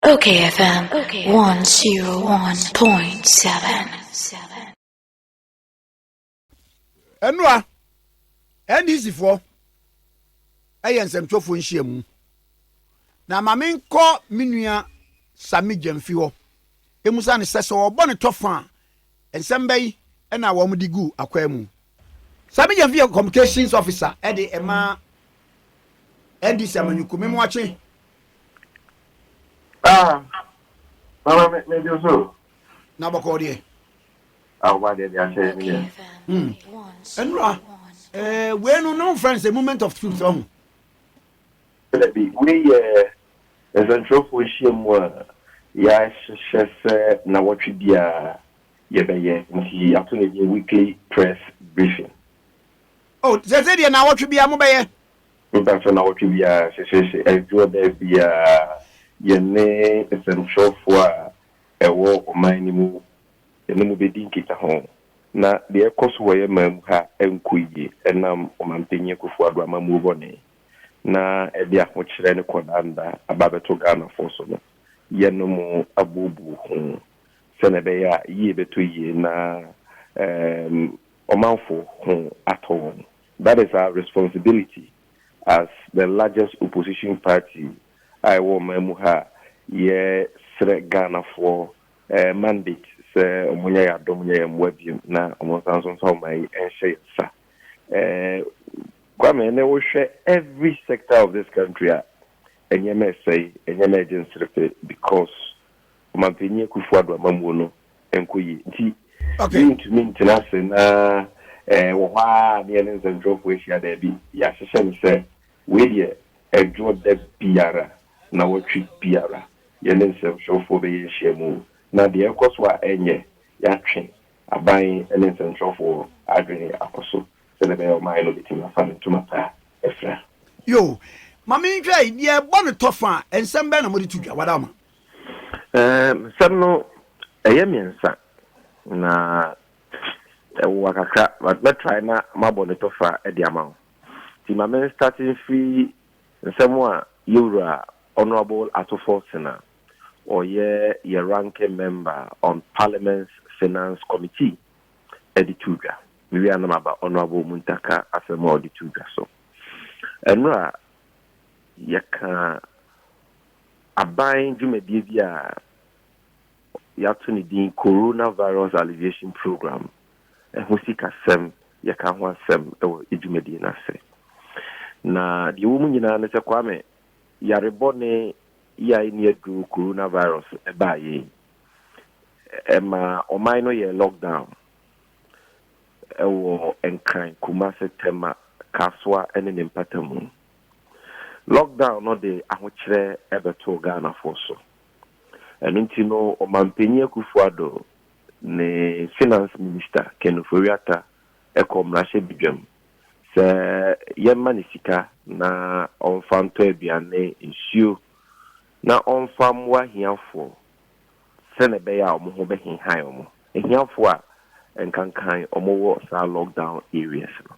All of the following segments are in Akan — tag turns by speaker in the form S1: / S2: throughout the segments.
S1: Okay, FM 101.7.
S2: Enwa NDC for ayen semtofo nhyiamu na mame nkọ minua Sami Jamfi ho emusa ne sese obo ne tofa ensem bayi na wo mudi gu akwa mu Sami Jamfi communications officer e de ema NDC amanyuku memo ache
S3: Mama me do so.
S2: na boko de
S3: What did I say?
S2: enwa we no friends a moment of truth on
S3: We as a trophy shim ya shese na what we be ye nti after the weekly press briefing.
S2: oh ze na what be amobeye
S3: That's na what we be shese e do there be ye ne essential for ewo omani mu ene mu bedi nkita ho na de ekoso wo ye mam ha enkuyi enam omampenye kufu ado amamu bone na ebi ahokyere ne kodanda ababeto Ghana foso no ye no mu abubu ho senebe ya yi beto yi na omanfo ho ato. That is our responsibility as the largest opposition party. I will mamu ha ye sre Ghana for mandate se omunya ya domunya ya mwabim na omonsanso so mai enhye sa kwame ne wo hwe every sector of this country enyeme say enyeme agency because omampenye kufuado amamu no enkoyi nti
S2: okay
S3: to me ntinase na wo ha ne ne zendro ko ehia da bi ya hyehye ne se we de edwo da biara na wotwi biara ye ne nsem shofo be ye hyemu na de ekoso a enye ya twen aban ene nsem shofo adwene akoso se ne be o mai no bitima fa ne tuma pa efra
S2: yo mame ntwa ye bo ne tofa ensem be na mo de tudwa wadama
S3: sem no miensa na wakaka but try na mabo ne tofa e di amount ti mame starting free nsem a yura Honorable Atufo Sena, or ye ranking member on Parliament's Finance Committee, Edituga. We are about Honorable Muntaka Asemo Edituga. So, and yaka abain jumedivia yatuni din coronavirus alleviation program. Husika sem yaka hwa sem ejumedi na se. Na di woman yina na kwame yarebone ya ini edu coronavirus ebaye ema omaino ye lockdown ewo enkran Kumasi Tema Kaswa ene nempatamu lockdown no de ahokyere ebeto Ghana foso enunti no omampenye Kufuado ne finance minister Kenuforiata ekomrashe bidwam se yemma ne sika na onfanto aduane nsuo na onfam wa hiafo se ne be ya omo ho be hinhan omo hiafo a enkankan omo wo sa lockdown areas no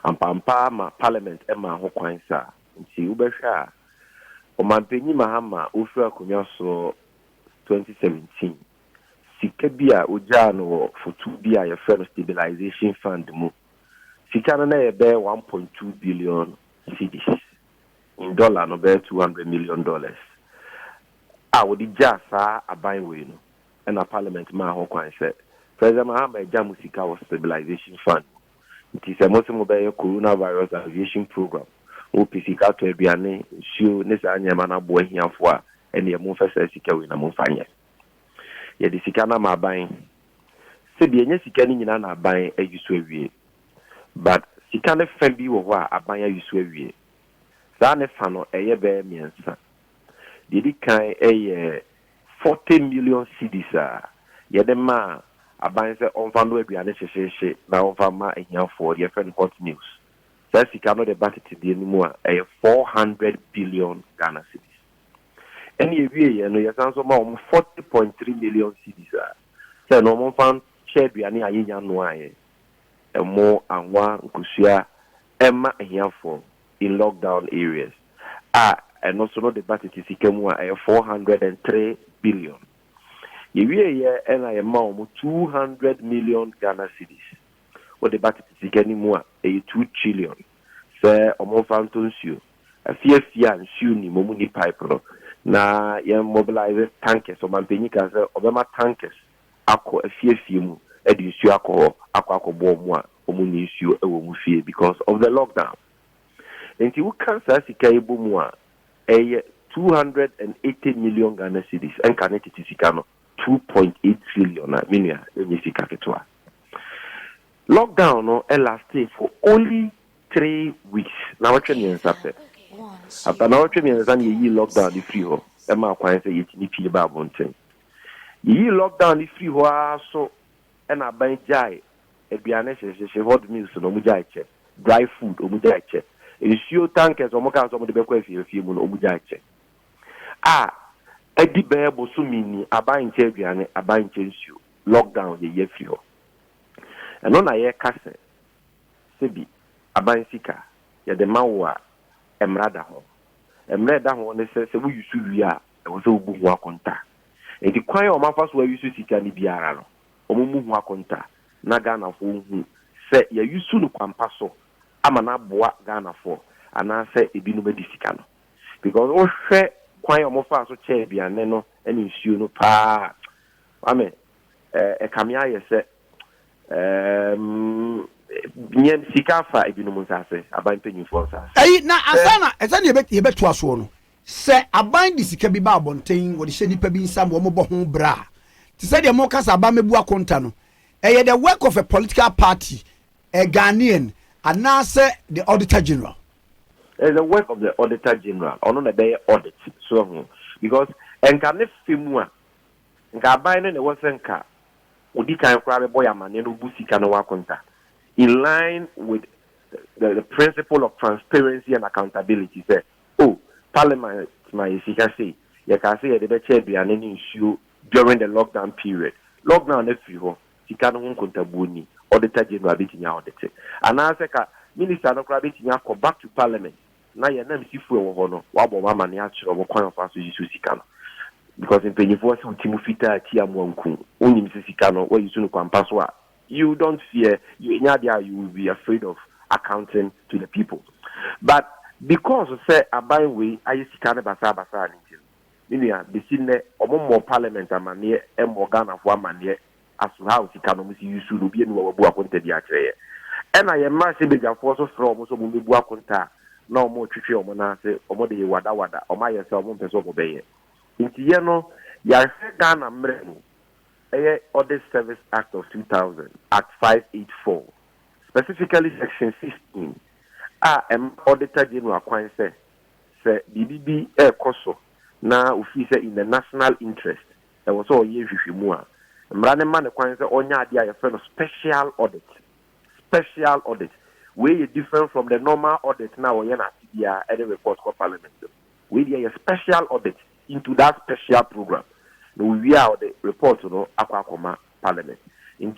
S3: ampampa ma parliament ema ho kwan sa nti ubehwa a omampenyi Mahama ofu akonya so 2017 sika bia oja no fotu bia ye friend stabilization fund mu Sikana na ebe 1.2 billion cedis. In dollar no be $200 million. Wodi jasa aban we no. Na parliament ma ho kwan se. President Mahama jamu sika was stabilization fund. Nti se mo se mo be coronavirus alleviation program. O pisika to aduane nsuo ne sa anyama na bo ahiafo a ene mo fesa sika we na mo fanya. Ye di sika na ma aban. Se bi enye sika ni nyina na aban ayiso awie. But sikane fembi wo ho a abanya yusu awie za ne fa no eye be miensa didi kan 40 million cedis a ye de ma aban se onfa no aduane hyehye na onfa ma ehiafo ye friend hot news za sikano de bucket de ni mu a 400 billion Ghana cedis eni ewie ye no ye sanso ma 40.3 million cedis a se no mo fan share aduane ayenya no aye more and one kusia Emma Hiafo in lockdown areas. and also no the budget is ikemu a 403 billion. Yewie ye and I am 200 million Ghana cedis. What the budget is ikemu a 2 trillion. Say omo fanton nsuo. Afia nsuo ni momu ni pipe no. Na ye mobilize tankers o mampenyi ka say obema tankers akọ afia mu e di nsuo akọ bo mu a omu ni nsuo e wo mu fie because of the lockdown. Enti wo kansa sika ebo mu a 280 million Ghana cedis and connected to sika no 2.8 trillion na minia enye sika ketwa. Lockdown no lasted for only 3 weeks. Now what you say? After now what you say ye lockdown the free ho. E ma kwan say yetini pie ba bonten. Ye lockdown the free ho so e na ban jai eduane hye hot meals no mu jai che. Dry food o mu jai che. Nsuo tankers o mo ka so mo de be kwa afie mu no o mu jai che. Edi be bo so mini aban che eduane aban che nsuo. Lockdown ye free ho. Eno na ye kase sebi aban sika ye de mawo emrada ho ne se wo yusu wi a e wo se wo bu ho akonta enti kwan o ma fa so yusu sika ni biara no o mu hu akonta na Ghana fo hu se ye yusu no kwampa so ama na boa Ghana fo ana se ebi no be di sika no because o hwe kwan o mo fa so che biane no ene nsuo no pa ame kamia ye se nyen sikafa ebinu munsase aban penyufo sa
S2: na asana ezana ye beto aso no se aban di sika bi ba abonten wo de hye nipa bi nsam wo mo bo ho bra ti se de mo kasa aban mebu akonta no the work of a political party a Ghanaian and now say the Auditor General.
S3: It's the work of the Auditor General on the audit so because enka fimua nka aban ne wo senka odi kan kra be boy amane no bu sika no wakonta in line with the principle of transparency and accountability. Say, Parliament, my sika say, you can say the better be an issue during the lockdown period. Lockdown, if you go, sika no kontabuni, Auditor General beating your audit. And I say, Minister no crabit go back to Parliament. Now your name is Sifu Ohono, Wabo Mama Niacho, or Coin of Us, you Sikano. Because in Pennyforce, Timofita, Tiamonku, only Mrs. Sikano, where you soon come password. You don't fear, you will be afraid of accounting to the people. But because say abai we I see kind of basa until the sine more parliament amane e more Ghana for amane as how the economy you should be no bu akonta di akere and I am say big force from so bu bu akonta na omo twetwe omo na say omo de wada omo ayese omo peso omo beye nti ye no ya Ghana mre no Audit Service Act of 2000, Act 584, specifically Section 16. Auditor General Kwan say BBB koso na ufi say in the national interest. There was all ye hwehwemu a. Mrane man Kwan say onya ade a friend of special audit. Special audit. Where different from the normal audit now we na dia any report for Parliament. We dey a special audit into that special program. We are the report to Aquacoma Parliament. And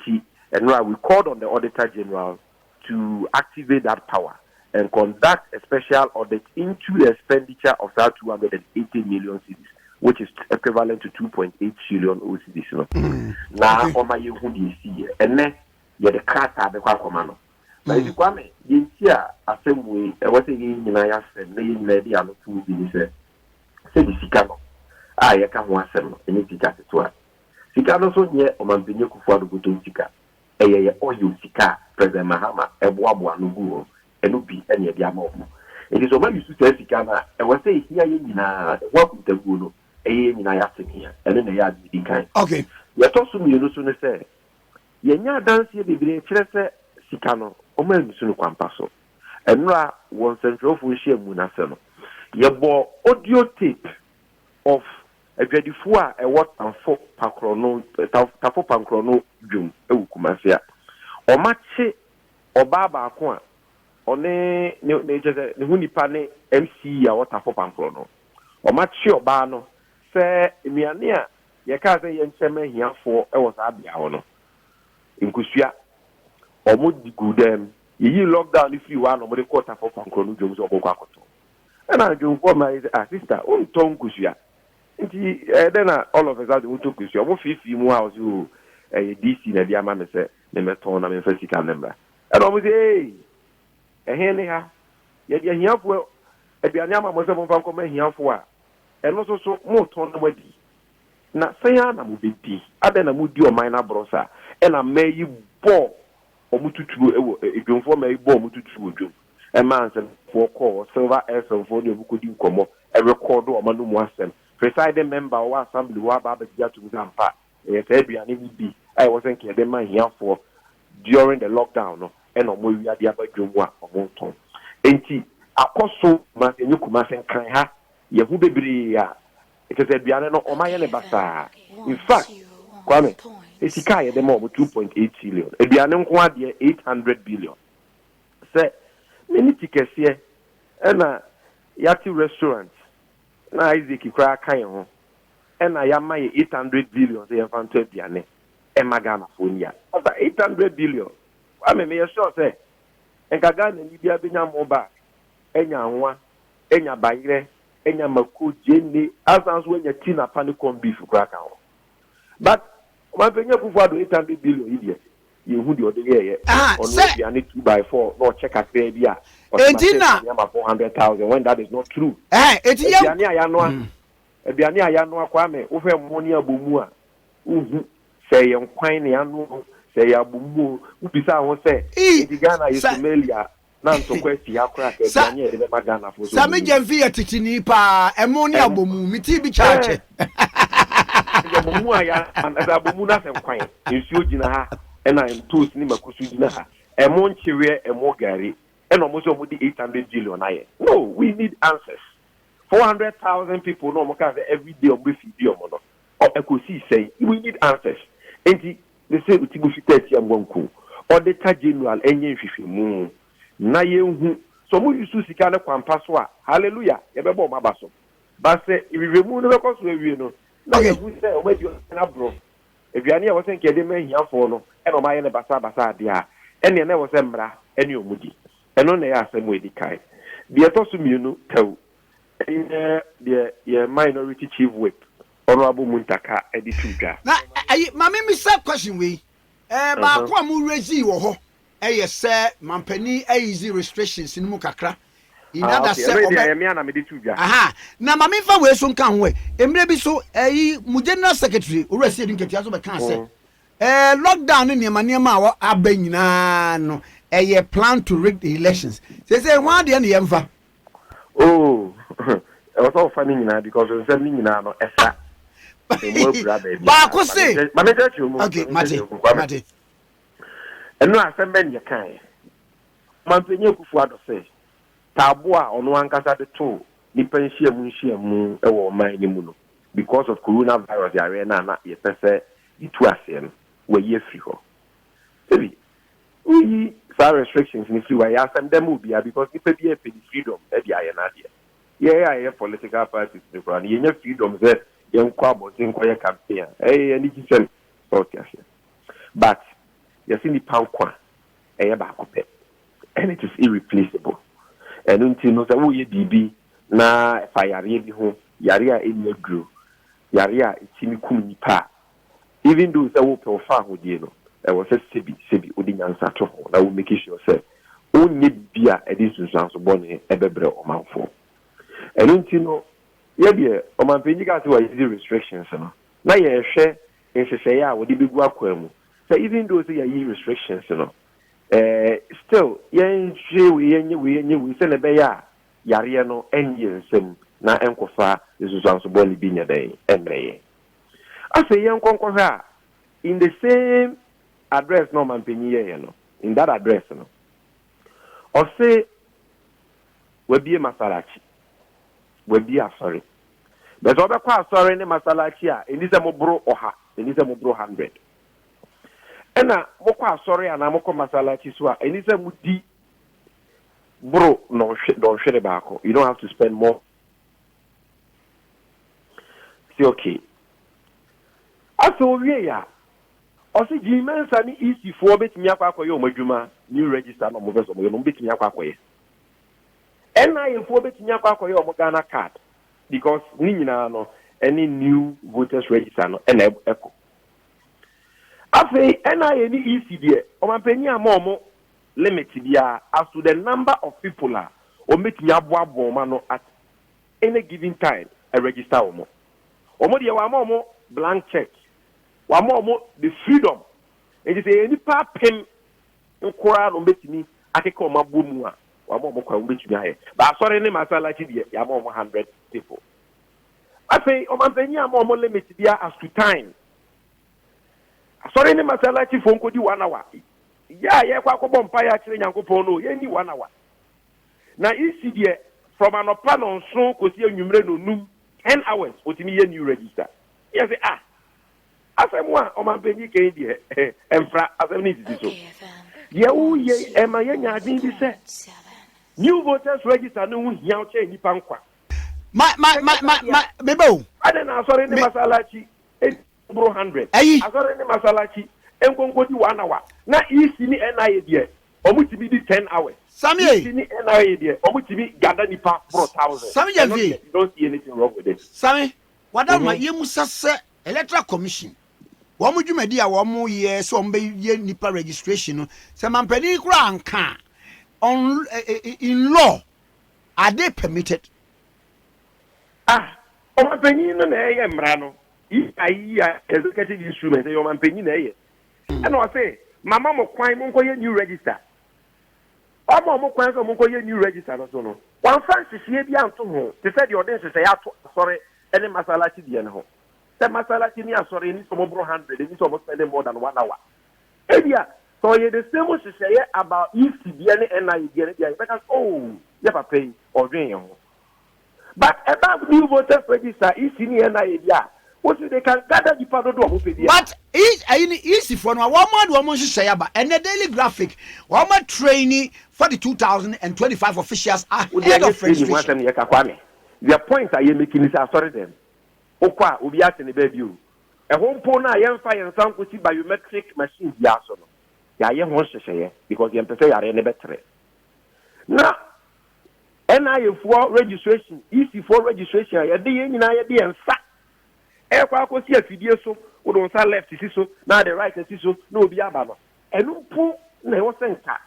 S3: we called on the Auditor General to activate that power and conduct a special audit into the expenditure of that 280 million cedis, which is equivalent to 2.8 trillion cedis. Now, on my year, and then the crack at the Quacomano. Now, if you come in here, assembly, what again, I said, lady, I'm not say the Sicano. You can want some any sika to us. Sika no so nye o mampenye kufu ado goto sika. Oyo sika President Mahama eboabo anugu eno bi ene dia ma omo. It is o ma yusu sika na e wo say hia ye nyina wa kuntagu no nyina ya senia. Ene na ya di kan.
S2: Okay.
S3: Ya to so mi no so ne say ye nya dance ye bibire kire se sika no o ma yusu no kwampa so. Enura won central fu hia mu na se no. Ye bo audio tape of Edwedifu a what tafo pankrono dwum ewu Kumasi a omache oba baako a one ne jese ne hunipa ne MC a what tafo pankrono omache oba no se miane a ye ka se ye ncheme hiafo e wo sa bia ho no nkusua omo digudem yi lockdown free wa no mo de quarter for pankrono dwum so obokwa akoto And I do for my sister, Tom Kusia. Then all of us are the two Kusia. What 50 more hours you a DC na the Amama said, the Meton and physical number. And I was a henny ha. Yet you're here for a Bianama was a come here for. And also so more ton of wedding. Na sayana mu bedi ada na mu di o minor brosa e na mayi bo o mututu edwonfo mayi bo mututu odwom e man se for call silver essence for the bukodi nkomo e record o ma no mu asem presiding member wa assembly wa ba dia to zampa e se aduane bi I wasn't care the man here for during the lockdown no e no mo wi ade abadwom a o mo ton enti akoso ma se nyukuma se kan ha ye hu bebre a it is a biano no omayele basa. In fact, Kwame, it's a car the more 2.8 trillion. A biano nkwade 800 billion. Say many tickets here and yati restaurant. Na Isaac kra kan ho. And I am my 800 billion say fanto biane. E magana fonia. After 800 billion. I me sure say enkaga na ni bia benya mo ba. Enya nwa, enya bayire. Enya maku jeni asans when your tina panic on beef crack out. But my penny kufuado 800 billion idiot. You who the other year on I need 2x4 no check a baby. 400,000 when that is not true.
S2: It's
S3: Biania Yanoa Kwame, over money abumua. Say young quine yanu, say abumu, Upisa won't say, Ghana is Somalia. Nanto kwesi yakra ke anye de magana fo so
S2: Sami Jemfi atitini pa emonia bomu miti bi chache
S3: bomu aya anda bomu na sem kwan nsuo gina ha ena tools ni makusu gina ha emo nchiwe emo gari ena mo so mo di 800 billion aye. No, we need answers. 400,000 people no mo ka every day on be video mo no o ekosi say we need answers. Enti they say utibu fitati amwanku auditor general enye nhwehwemu na yehu so mu yusu sika na kwampa so a hallelujah ye bebo ma baso ba se iwemu no bekoso ewie no na yehu se o medi na bro ebiane e wo se nke de ma hiafo no e no ma ye ne basa ade a ene na wo se mra ene omudi eno na ya asem wedi kai de to so mienu taw the minority chief whip honorable Muntaka editudwa
S2: na mama mi say question we ba ko amu rezi wo ho say mampani easy restrictions in mu kakra in other say aha na mama fa we so nkan ho emre bi so mu general secretary urasi edin ketia so be kan say lockdown ne niema a aba nyina no plan to rig the elections say one dey na yemfa
S3: oh I was all funny nyina because we say nyina no esa
S2: ba ko say okay mate eno asemben ye kan mampenye Kufuado say tabo a ono ankasa de to ni penhia mu e wo man ni mu no because of coronavirus yare na ye pese itu ase no we ye free ho sebi we some restrictions ni free we asem dem obi because ni pe bi e freedom e dia ye na dia ye political parties ni kwa ni ye freedom ze ye nkwa abotin kwa ye campaign ani kisen sort ya but you see the pankwa ba kope and it is irreplaceable and until no say wo ye bibi na fa yare bi ho yare a eni agro yare a itimi kum nipa even though say wo pe fa ho die no e wo say sebi odi nyansa to ho na wo make sure say onye bia e di sunsan so bone e bebre o manfo and until no ye de o man penji ka say wa easy restrictions no na ye hwe nhwehwe ya wo di begu akwa mu. So even though there are restrictions, still, we say beya yare no enye nsem na enkofa isusanso boli binya dey emreye. I say yen konkofa in the same address no man penye no in that address no. Or say we be masalachi. We be sorry. But obekwa sorry ne masalachi a enise mo bro oha, enise mo bro 100. Ena moko asori ana moko masala chiswa enise mudi bro no don share baako you don't have to spend more. See okay aso wie ya osi jimensa ni isi fo betimi akwa akoye omadwuma new register no mo beso mo betimi akwa akoye
S3: NIA for betting your Ghana card because Nina any new voters register no and echo. After NIA ni ECD, Omampenia Momo limited as to the number of people or meeting Yabuabomano at any given time a register Omo. Omodia Wamomo blank check. Wamomo the freedom. It is any part pen in Koran on betting I take on my boomua. Wamomo can reach me. But sorry, name as I like it, Yamo 100 people. I say, Omampenia Momo limited as to time. Sorry, name as I like it for 1 hour. Yeah, kwa bompire actually Yankopono, any 1 hour. Now, ECD from an opano so could see a numero 10 hours, what me a new register. Yes, as I'm one on my penny candy, and as I need to do. Ye, am I young? I didn't say. New voters register no young change pankwa.
S2: My, Bebo.
S3: I don't know, sorry, the Masalachi, 100. I saw the Masalachi, and go 1 hour. Now, you see me and idea, or would be 10 hours. Sammy, and idea, or would be gather the past 4,000. Sammy, you don't see anything wrong with it. Sammy,
S2: what are my Yemusa Electoral Commission? One would you make dear 1 more year, so ye nipa registration? Some penny grand can on in law are they permitted?
S3: Ah, on my penny in an air, Mrano. If I executive instrument, your man penny. And I say, my mom will cry Monkoya new register. Our mom will cry Monkoya new register. One Francis here be out to home. They said your dance is sorry, any Masalachi Diano. The Masalachi near sorry, needs some over 100, it needs almost spending more than 1 hour. Yeah, so you the same as say about ECD and I get it, because oh, you have pay or dream. But about new voters register, ECD and I, what they can gather the part of the
S2: but it's easy for now. 1 month, say about and the daily graphic. 1 month training for the 2025 officials ahead of registration.
S3: The point I am making is sorry them. Okwa obi ate ne baby o. E ho mpo na ye mfa ye nsan kwoti biometric machines ya so no. Ya ye ho hyehyeye because ye mpese yare ne betre. Na NIA for registration, EC for registration, ye de ye nyina ye de ensa. E kwa akosi afidie so, wo don sa left si so, na the right si so, na obi aba no. Enu mpo na ye wo senka.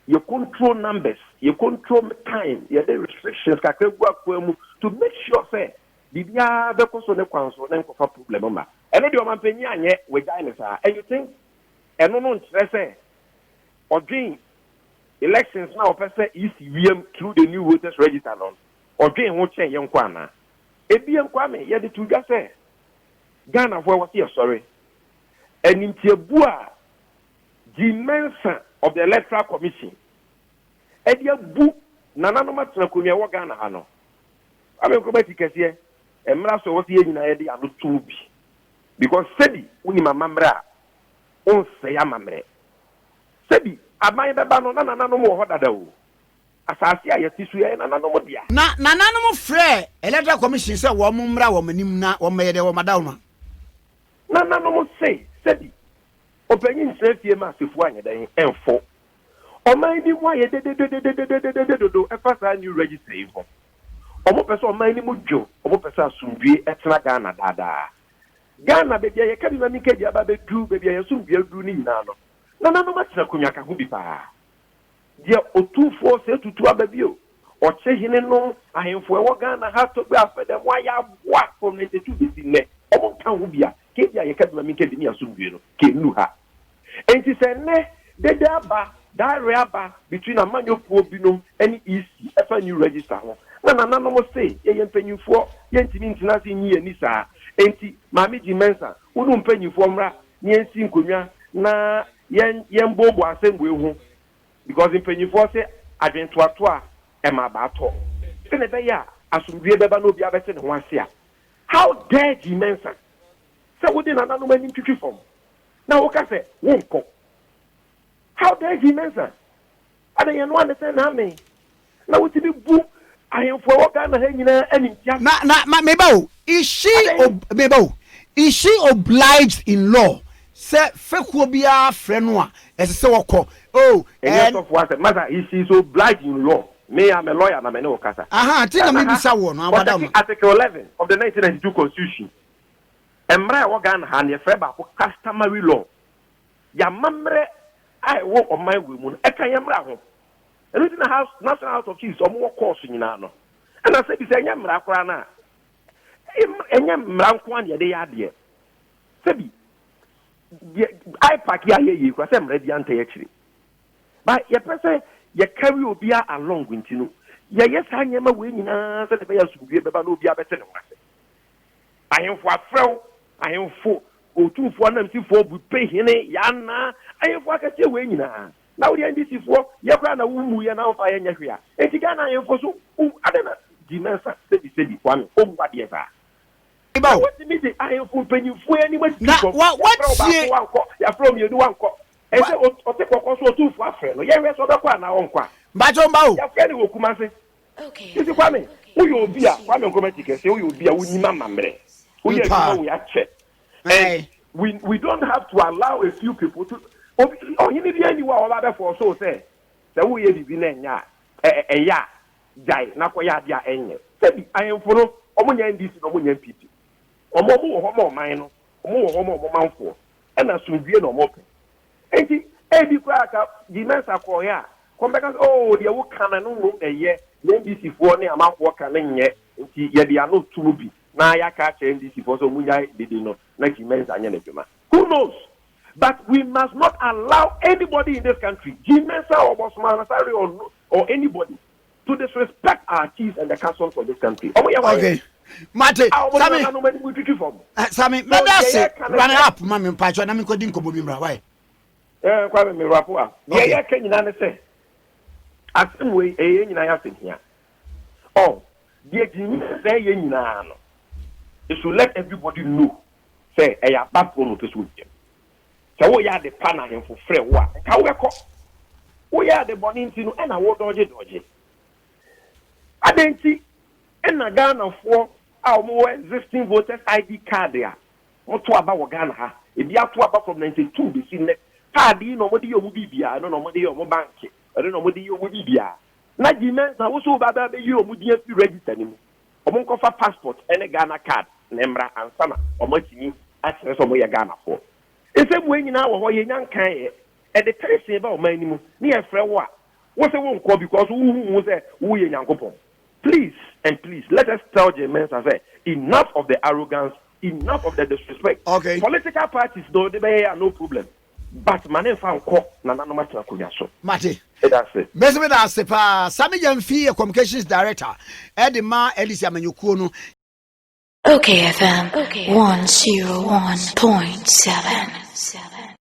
S3: You control numbers, you control time, you have restrictions to make sure say Bibia because on the council then for problem. And then your penny with dinosaur. And you think and no say or dream elections now person ECVM through the new voters register on or dream won't change young Kwana. Ebiam Kwame, you had to just say Ghana for what you're sorry. And in Tiabua dimension of the Electoral Commission. Edia bu nananoma tnakunya wa Ghana ano. Ame ko beti kese e mra so wo se nyina ye de ano tubi. Because sedi uni mamamra on se ya mamre. Sedi aban beba no nanananom wo hodada o. Asase a yetisu ye nanananom dia.
S2: Na nanananom frɛ Electoral Commission say wo mumra wo manim na wo meye de wo madaw no.
S3: Nanananom say sedi opanyin sefie ma sefu anya dan enfo. O mind ni why do efasa new register info. Omo pese o mind ni mojo, omo pese asumdue etena Ghana dada. Ghana be bia ye ka bi ma mike dia ba be du be bia ye sumdue du ni nyina no. Na no matena kunya ka ho bi pa. Dia otufo se tutu ababio. O chehine no ahemfo e wo Ghana ha to be afede wa ya boa from 92 bisi ne. Omo kan ho bia. Ke bia ye ka bi ma mike di ni asumdue no. Ke nu ha. Enti se ne de aba that reaba between a man of Pobinum and EC, a new register. Na no say, ye penny for yentini international year Nisa, enti, Mammy Jimensa, wouldn't penny for Mra, Yen Sinkunya, na yen bobo assembly, because in penny for say, I went to a tour, and my battle. Then a ya, as we be able to be a better than once here. How dare Jimensa? So wouldn't another man in to form. Now, what can I say? Won't go. How dare he mention? I don't understand how many. Now, what did you do? I am for what kind of hanging any.
S2: Mabel, is she obliged in law? Say, Fekobia Frenwa, as a so called. Oh,
S3: and of what the matter is, she's obliged in law. Me, I'm a lawyer, and I'm a no kasa.
S2: Aha, tina me bisa wo no abadam.
S3: Article 11 of the 1992 Constitution. Emra wagan han ye freba ko customary law. Ya mamre ai wo o my women e kan yamra ho. And in the house, National House of Chiefs, or more course in Nano. And I said, it's a yam rakrana. And yam rankwan, ya de idea. Sebi, I pack ya ye, because I'm ready actually. But your person, you carry Obia along with you. Yes, I am a winning answer the players who give about Obia better. I am for a fro, I am for, or 2 for 4 we pay him, Yana, I am for a winning. Now the NDC for Yakana Umu and Alpha and Yakria. And Tigana and for so, I don't know, Dimensa said, one, what yes, what the meeting I am for penny for anyone. What from you do one call. And say, or take also 2 for a friend. Yes, or the one now on qua. But on bow, your friend will come and say, okay, this is Kwame. Who you be a Kwame Comatic, so you'll be a winning mamma. We are checked. We don't have to allow a few people to. Oh, you need anyone or other for so say. The way you be ya, ya, die, Nakoya, ya, and I am for Omonia this Omonia people. Omo, homo, mine, homo, mouthful, and as soon be no more. And the Eddie Cracker, the Mensa Koya, come back, oh, the old canon room a year, then this is for near Mount Walker, and yet, they are not to be. Now, I catch NDC for some Munya, they did not, like Mensa and who knows? But we must not allow anybody in this country, Jimensa or Bosman or anybody, to disrespect our chiefs and the councils of this country.
S2: Okay. Mate, Sammy, let us say, run up, Mammy Pacho, and I'm going to Bumba. Why?
S3: Kwame Mirapua. Yeah, can you say? As some way, a yen I have here. Oh, dear Jimmy, say yen. It should let everybody know. Say, I have bad one with this weekend. So we are the panel for free work. We are the bonning to and I will dodge. I didn't see in a Ghana for our more existing voters ID card there. What to about Ghana? If you have to about from 92, be seen that card, you know what you will be. I don't know what you will bank. I don't know what you will be. Now, you meant I was so bad that you would be registered him. Among of a passport and a Ghana card, Nembra and Sama, or much me access on where Ghana for. The same way now, or young kind, and the person about my name, near Frewa. What's a won't call because who was there? We young couple. Please and please let us tell James I say enough of the arrogance, enough of the disrespect.
S2: Okay.
S3: Political parties, though, they are no problem. But man, found court, Nana Matrakuyaso.
S2: Mate,
S3: that's it.
S2: Mesmeda Sepa, Sammy Jamfi, Communications Director, Edima Elisa Manukuno.
S1: Okay, FM 101.7.